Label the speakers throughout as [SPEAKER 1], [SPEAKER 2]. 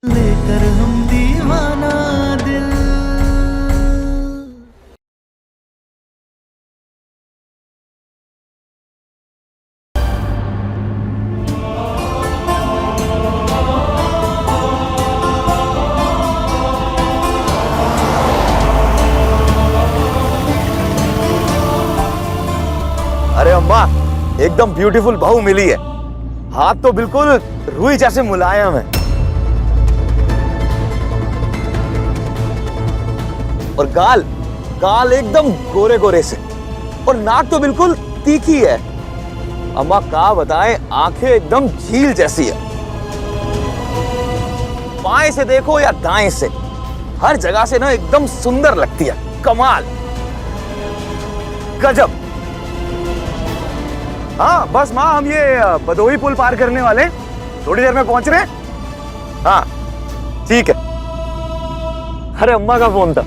[SPEAKER 1] लेकर हम दीवाना दिल।
[SPEAKER 2] अरे अम्मा, एकदम ब्यूटीफुल बहू मिली है। हाथ तो बिल्कुल रुई जैसे मुलायम है और गाल गाल एकदम गोरे गोरे से और नाक तो बिल्कुल तीखी है। अम्मा क्या बताएं, आंखें एकदम झील जैसी है। बाएं से देखो या दाएं से, हर जगह से ना एकदम सुंदर लगती है। कमाल, गजब। हाँ बस माँ, हम ये भदोही पुल पार करने वाले, थोड़ी देर में पहुंच रहे हैं। हाँ ठीक है। अरे अम्मा का फोन था,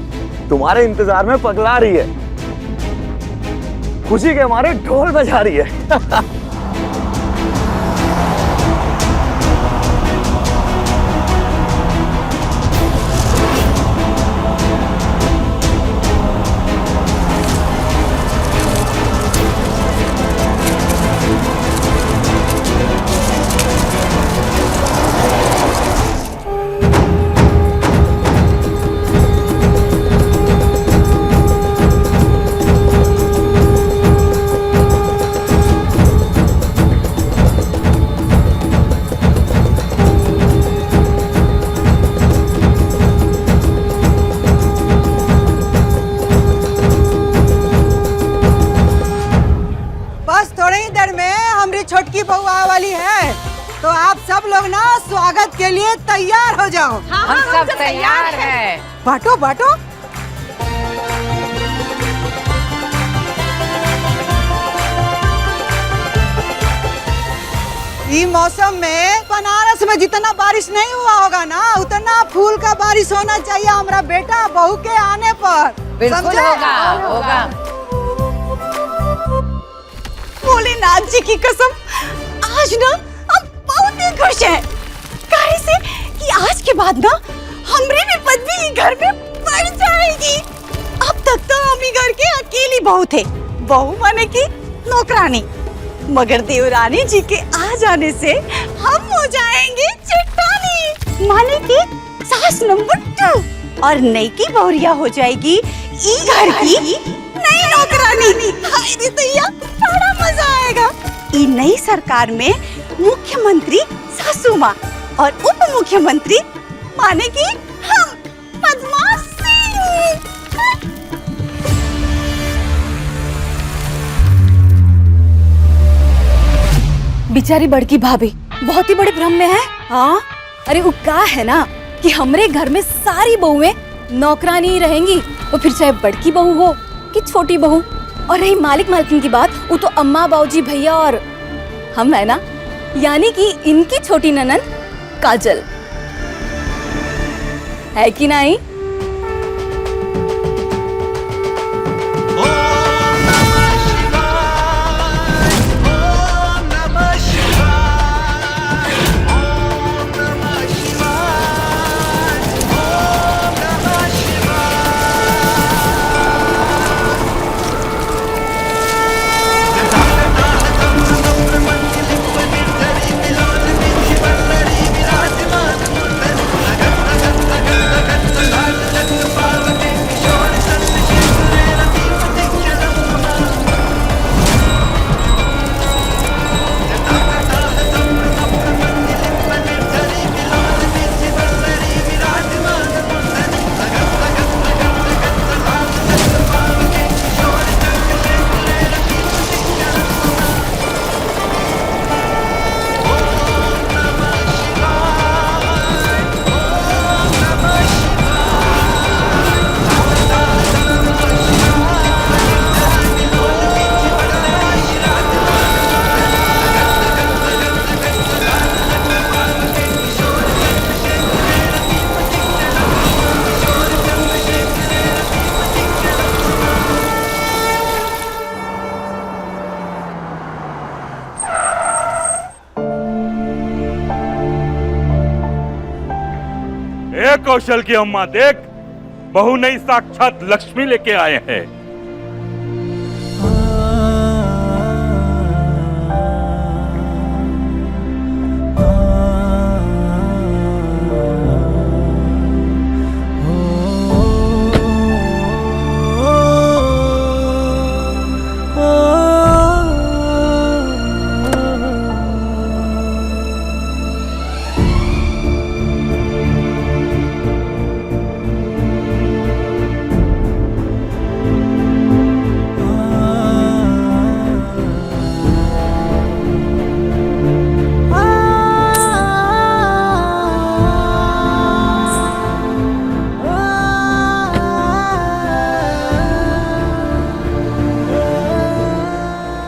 [SPEAKER 2] तुम्हारे इंतजार में पगला रही है, खुशी के मारे ढोल बजा रही है।
[SPEAKER 3] छोटकी बहू आने वाली है, तो आप सब लोग ना स्वागत के लिए तैयार हो जाओ।
[SPEAKER 4] हम सब तैयार हैं।
[SPEAKER 3] बांटो बांटो। इस मौसम में बनारस में जितना बारिश नहीं हुआ होगा ना, उतना फूल का बारिश होना चाहिए हमारा बेटा बहू के आने पर।
[SPEAKER 4] बिल्कुल होगा।
[SPEAKER 5] भोलेनाथ जी की कसम, आज ना हम बहुत ही खुश हैं। काहे से कि आज के बाद ना हमरे भी पत्नी घर में बढ़ जाएगी। अब तक तो हम ही घर के अकेली बहू थे, बहू माने की नौकरानी, मगर देवरानी जी के आ जाने से हम हो जाएंगे चट्टानी, माने की सास नंबर 2 और नई की बहुरिया हो जाएगी ई घर की नई नौकरानी। हाय रे दैया, बड़ा मजा आएगा। ई नई सरकार में मुख्यमंत्री सासू माँ और उप मुख्यमंत्री माने की हम, पद्मा सिंह।
[SPEAKER 6] बेचारी बड़की भाभी बहुत ही बड़े भ्रम में है। हाँ अरे वो क्या है ना कि हमरे घर में सारी बहुएं नौकरानी ही रहेंगी, वो फिर चाहे बड़की बहू हो कि छोटी बहू। और रही मालिक मालकिन की बात, वो तो अम्मा बाबूजी भैया और हम है ना, यानी कि इनकी छोटी ननद काजल है कि नहीं।
[SPEAKER 7] ए कौशल की अम्मा देख, बहू नहीं साक्षात लक्ष्मी लेके आए हैं।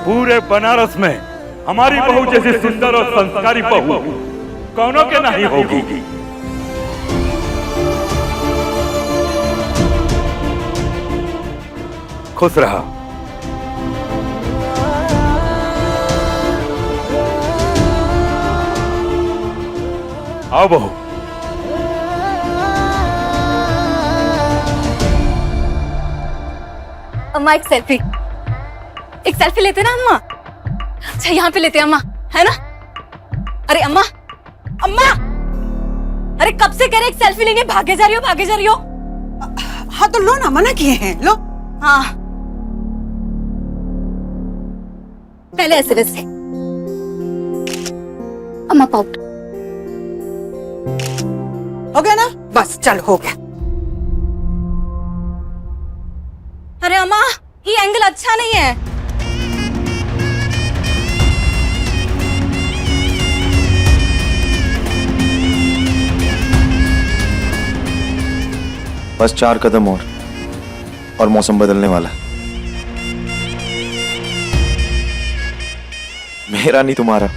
[SPEAKER 7] पूरे बनारस में हमारी बहू जैसी सुंदर और संस्कारी बहू कौनों के नहीं होगी। खुश रहा। आओ बहू।
[SPEAKER 6] अम्मा एक सेल्फी लेते ना अम्मा। अच्छा यहाँ पे लेते हैं अम्मा, है ना? अरे अम्मा, अम्मा, अरे कब से कह रहे एक सेल्फी लेंगे, भागे जा रही हो।
[SPEAKER 3] हाँ तो लो ना, मना किए हैं, लो।
[SPEAKER 6] हाँ पहले ऐसे वैसे। अम्मा पाउट
[SPEAKER 3] हो गया ना? बस चल, हो गया।
[SPEAKER 6] अरे अम्मा ये एंगल अच्छा नहीं है।
[SPEAKER 2] बस 4 कदम और मौसम बदलने वाला। मेरा नहीं तुम्हारा।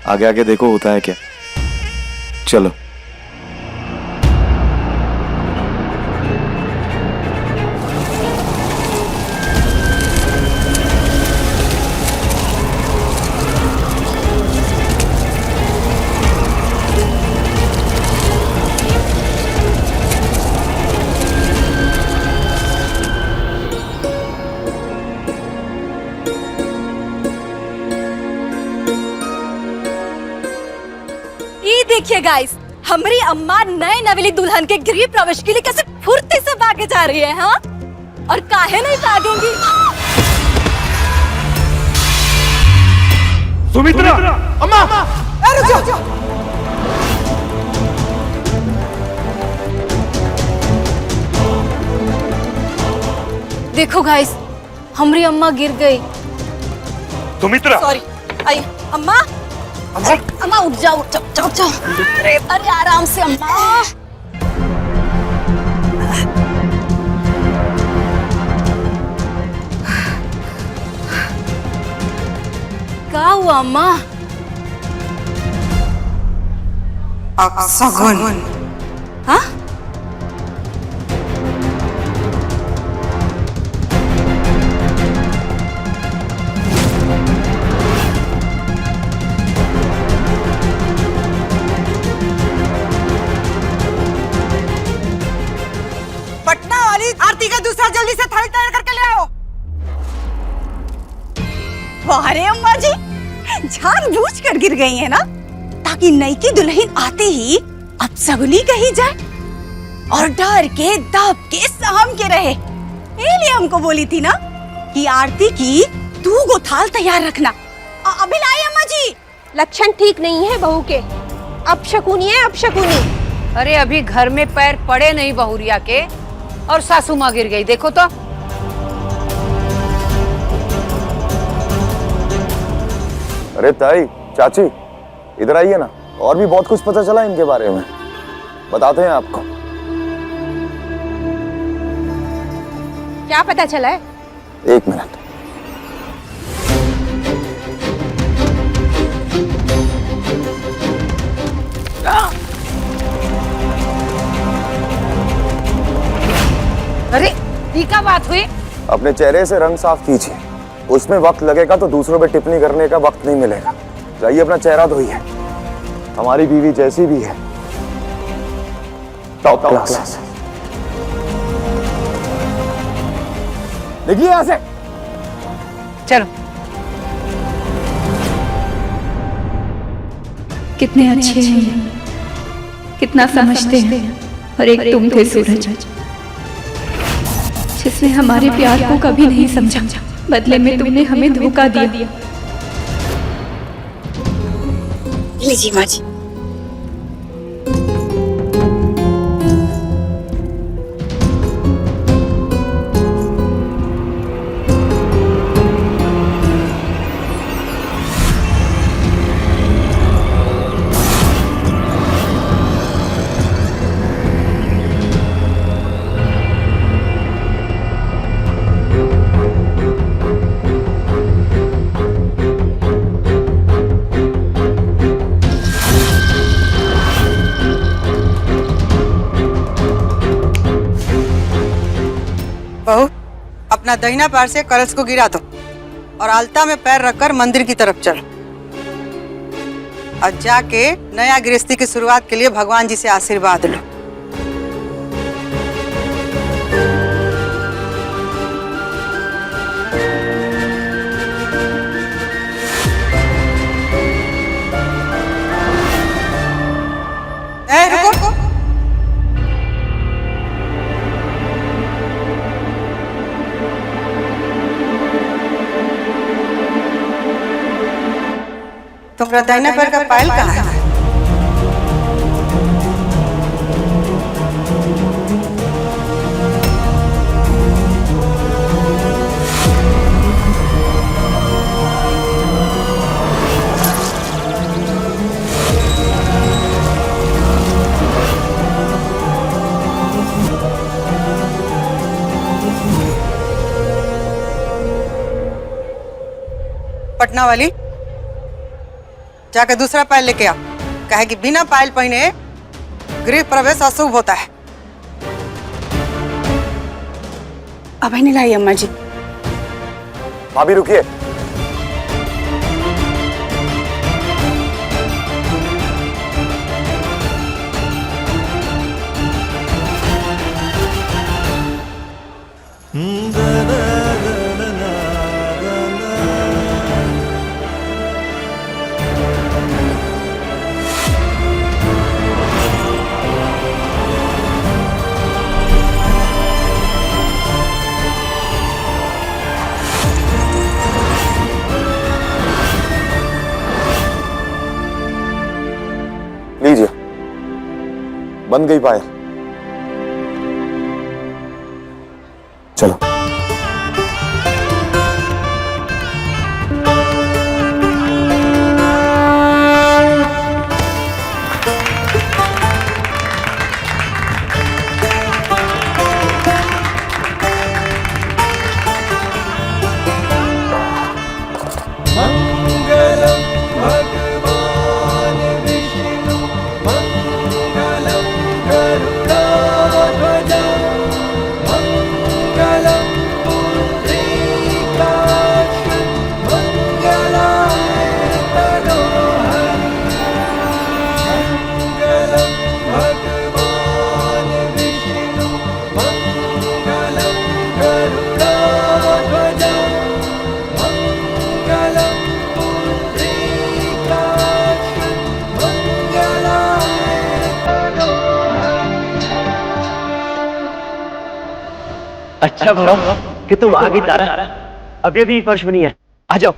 [SPEAKER 2] आगे आगे देखो होता है क्या। चलो।
[SPEAKER 6] देखिए गाइस, हमारी अम्मा नए नवेली दुल्हन के गृह प्रवेश के लिए कैसे फुर्ती से भागे जा रही है। हाँ, और काहे नहीं भागेंगी।
[SPEAKER 7] सुमित्रा,
[SPEAKER 2] अम्मा,
[SPEAKER 3] रुक जाओ।
[SPEAKER 6] देखो गाइस, हमारी अम्मा गिर गई।
[SPEAKER 7] सुमित्रा,
[SPEAKER 6] सॉरी। आई अम्मा, अम्मा उठ जाओ। अरे आराम से अम्मा। क्या हुआ अम्मा?
[SPEAKER 3] अपशगुन।
[SPEAKER 6] हाँ?
[SPEAKER 3] आरती का दूसरा जल्दी से थाली तैयार करके ले आओ।
[SPEAKER 5] अरे अम्मा जी, जानबूझ कर गिर गई है ना, ताकि नई की दुल्हन आते ही अपशगुनी कही जाए और डर के दब के सहम के रहे। इसलिए हमको बोली थी ना कि आरती की 2 गो थाल तैयार रखना। अभी लाई अम्मा जी।
[SPEAKER 8] लक्षण ठीक नहीं है बहू के, अपशकुनी है अपशकुनी।
[SPEAKER 4] अरे अभी घर में पैर पड़े नहीं बहुरिया के और सासू माँ गिर गई, देखो तो।
[SPEAKER 2] अरे ताई, चाची, इधर आइए ना। और भी बहुत कुछ पता चला इनके बारे में, बताते हैं आपको।
[SPEAKER 8] क्या पता चला है?
[SPEAKER 2] 1 मिनट।
[SPEAKER 4] अरे ये क्या बात हुई?
[SPEAKER 2] अपने चेहरे से रंग साफ कीजिए, उसमें वक्त लगेगा तो दूसरों पे टिप्पणी करने का वक्त नहीं मिलेगा। जाइए अपना चेहरा धोइए। हमारी बीवी जैसी भी है, टॉप क्लास। देखिए यहां से।
[SPEAKER 4] चलो।
[SPEAKER 6] कितने अच्छे हैं, कितना समझते हैं, और एक तुम थे सूरज, जिसने हमारे प्यार को कभी नहीं समझा। बदले में तुमने हमें धोखा दिया।
[SPEAKER 5] लीजिए माँ जी।
[SPEAKER 3] बहू, अपना दाहिना पैर से कलश को गिरा दो और आलता में पैर रखकर मंदिर की तरफ चलो और जाके नया गृहस्थी की शुरुआत के लिए भगवान जी से आशीर्वाद लो। रुको। तुम्हारा दाहिना पैर का पायल कहाँ है? पटना वाली, जाकर दूसरा पायल लेके आ। कहे कि बिना पायल पहने गृह प्रवेश अशुभ होता है।
[SPEAKER 5] अभी नहीं लाई अम्मा जी।
[SPEAKER 2] भाभी रुकिए। लीजिए, बन गई पायल। चलो।
[SPEAKER 9] अच्छा भरो कि तुम आगे तारा अभी भी फर्श बनी है। आ जाओ।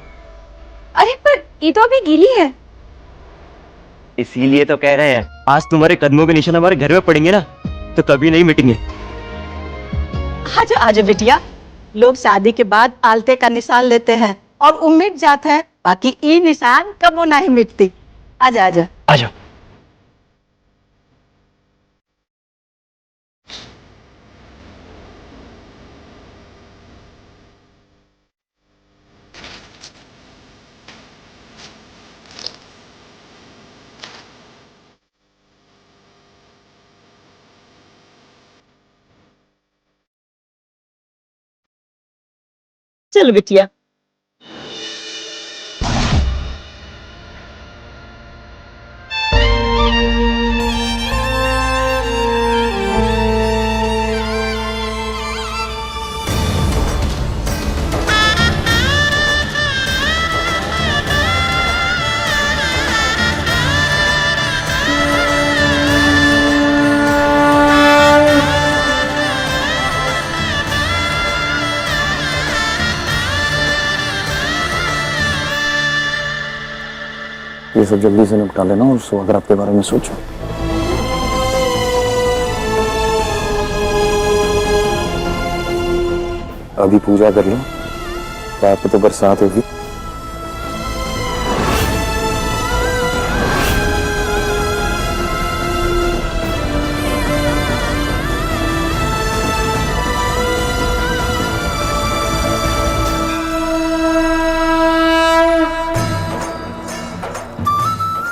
[SPEAKER 8] अरे पर ये तो अभी गीली है।
[SPEAKER 9] इसीलिए तो कह रहे हैं आज तुम्हारे कदमों के निशान हमारे घर में पड़ेंगे ना तो कभी नहीं मिटेंगे।
[SPEAKER 10] आजा आजा बिटिया, लोग शादी के बाद आलते का निशान लेते हैं और वो मिट जाता है, बाकी ये निशान कबो नहीं मिटती। आजा आजा।
[SPEAKER 9] आ जाओ।
[SPEAKER 10] चल बिटिया।
[SPEAKER 2] सब जल्दी से निपटा लेना और सुहाग रात के बारे में सोचो। अभी पूजा कर लो, रात में तो बरसात होगी।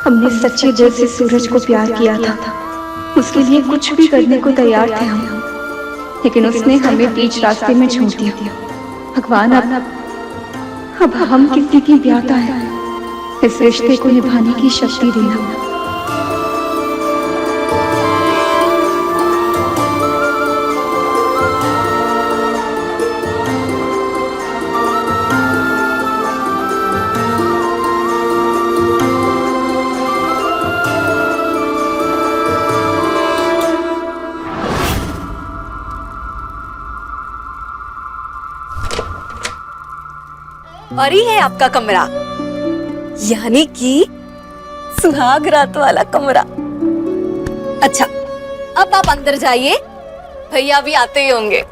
[SPEAKER 8] हमने सच्चे दिल से सूरज को प्यार किया था, उसके लिए कुछ भी करने को तैयार थे हम, लेकिन उसने हमें बीच रास्ते में छोड़ दिया। भगवान अब हम किसी की ब्याता है, इस रिश्ते को निभाने की शक्ति देना।
[SPEAKER 6] और ये है आपका कमरा, यानी कि सुहाग रात वाला कमरा। अच्छा, अब आप अंदर जाइए, भैया भी आते ही होंगे।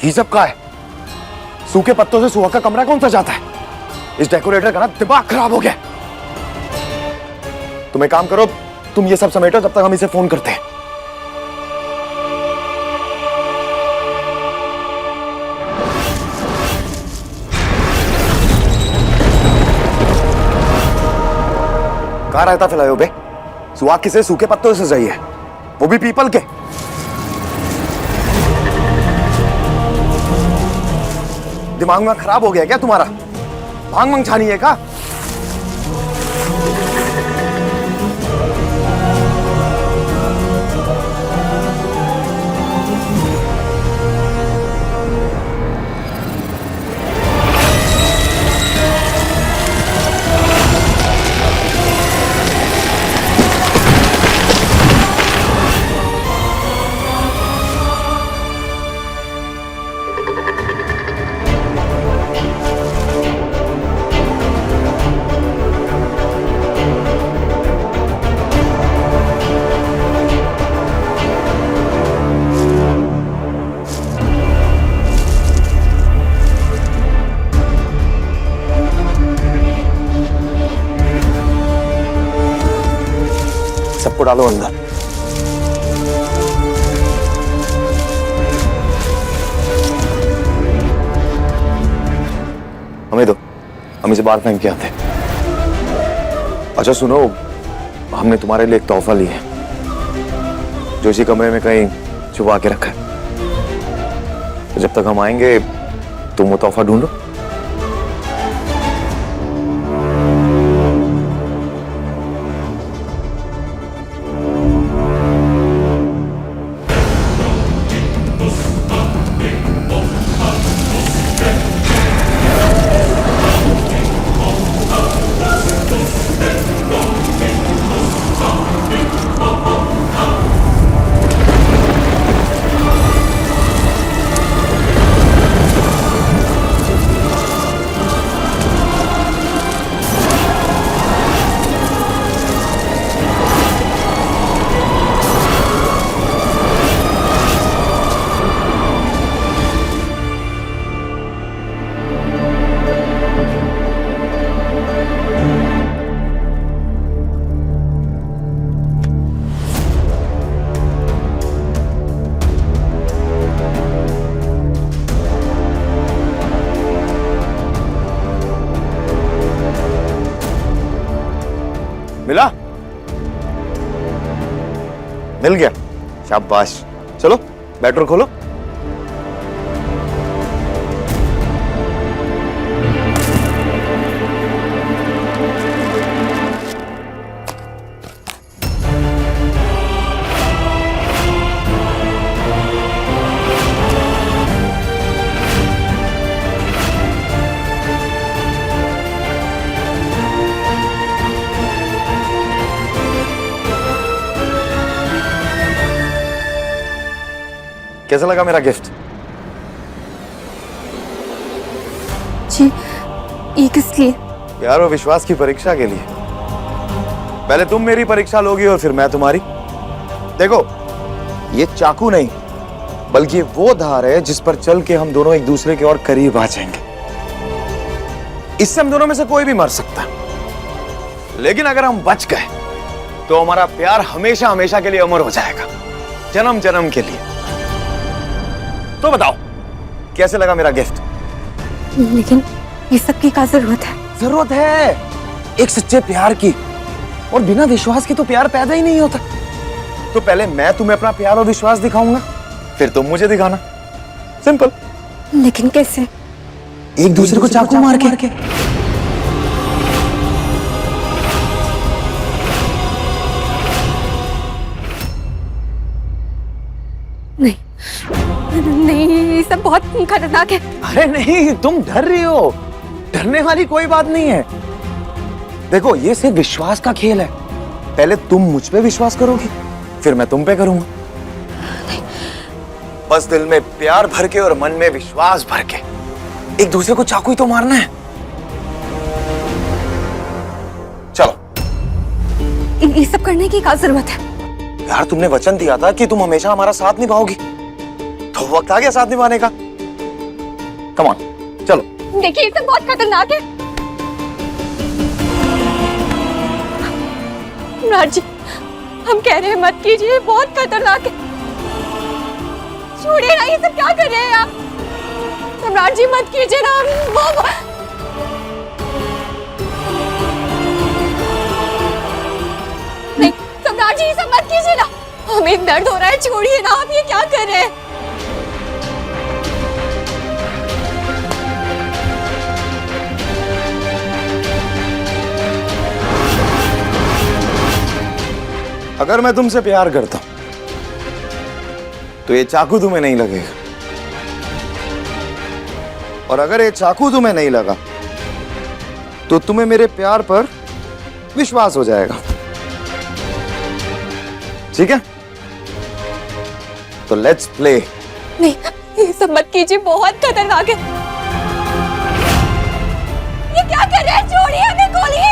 [SPEAKER 2] ये सब क्या है? सूखे पत्तों से सुहाग का कमरा कौन सा जाता है? इस डेकोरेटर का ना दिमाग खराब हो गया। तुम एक काम करो, तुम ये सब समेटो, जब तक हम इसे फोन करते हैं। कहाँ रहता फिलहाल बे? सुहाग किसे सूखे पत्तों से चाहिए, वो भी पीपल के। दिमाग में खराब हो गया क्या तुम्हारा? भांग मंग छानी है क्या? सबको डालो अंदर। हमें दो, हम इसे बाहर फेंक के आते। अच्छा सुनो, हमने तुम्हारे लिए एक तोहफा लिया है, जो इसी कमरे में कहीं छुपा के रखा है। जब तक हम आएंगे तुम वो तोहफा ढूंढो। मिल गया, शाबाश। चलो बैटरी खोलो। कैसा लगा मेरा गिफ्ट?
[SPEAKER 6] जी, ये किस लिए?
[SPEAKER 2] प्यार और विश्वास की परीक्षा के लिए। पहले तुम मेरी परीक्षा लोगी और फिर मैं तुम्हारी। देखो, ये चाकू नहीं बल्कि वो धार है जिस पर चल के हम दोनों एक दूसरे के और करीब आ जाएंगे। इससे हम दोनों में से कोई भी मर सकता है, लेकिन अगर हम बच गए तो हमारा प्यार हमेशा हमेशा के लिए अमर हो जाएगा, जन्म जन्म के लिए। तो बताओ कैसे लगा मेरा गिफ्ट?
[SPEAKER 6] लेकिन ये सब की क्या जरूरत है?
[SPEAKER 2] जरूरत है एक सच्चे प्यार की, और बिना विश्वास के तो प्यार पैदा ही नहीं होता। तो पहले मैं तुम्हें अपना प्यार और विश्वास दिखाऊंगा, फिर तुम मुझे दिखाना। सिंपल।
[SPEAKER 6] लेकिन कैसे?
[SPEAKER 2] एक दूसरे को चाकू मार के।
[SPEAKER 6] नहीं नहीं, ये सब बहुत खतरनाक है।
[SPEAKER 2] अरे नहीं, तुम डर रही हो। डरने वाली कोई बात नहीं है। देखो, ये सिर्फ विश्वास का खेल है। पहले तुम मुझ पे विश्वास करोगी, फिर मैं तुम पे करूंगा। बस दिल में प्यार भर के और मन में विश्वास भर के एक दूसरे को चाकू ही तो मारना है। चलो।
[SPEAKER 6] ये सब करने की क्या जरूरत है?
[SPEAKER 2] यार, तुमने वचन दिया था कि तुम हमेशा हमारा साथ निभाओगी, तो वक्त आ गया साथ निभाने का। कम ऑन, चलो।
[SPEAKER 6] देखिए, ये सब बहुत खतरनाक है। राज जी, हम कह रहे हैं मत कीजिए, बहुत खतरनाक है। छोड़िए ना, ये सब क्या कर रहे हैं आप? सम्राट जी मत कीजिए ना। नहीं सम्राट जी, ये सब मत कीजिए ना, हमें दर्द हो रहा है। छोड़िए ना, आप ये क्या कर रहे हैं?
[SPEAKER 2] अगर मैं तुमसे प्यार करता हूं तो ये चाकू तुम्हें नहीं लगेगा, और अगर ये चाकू तुम्हें नहीं लगा तो तुम्हें मेरे प्यार पर विश्वास हो जाएगा। ठीक है? तो लेट्स प्ले।
[SPEAKER 6] नहीं, ये सब मत कीजिए, बहुत खतरनाक है। ये क्या कर रहे हैं? छोड़िए हमें, खोलिए।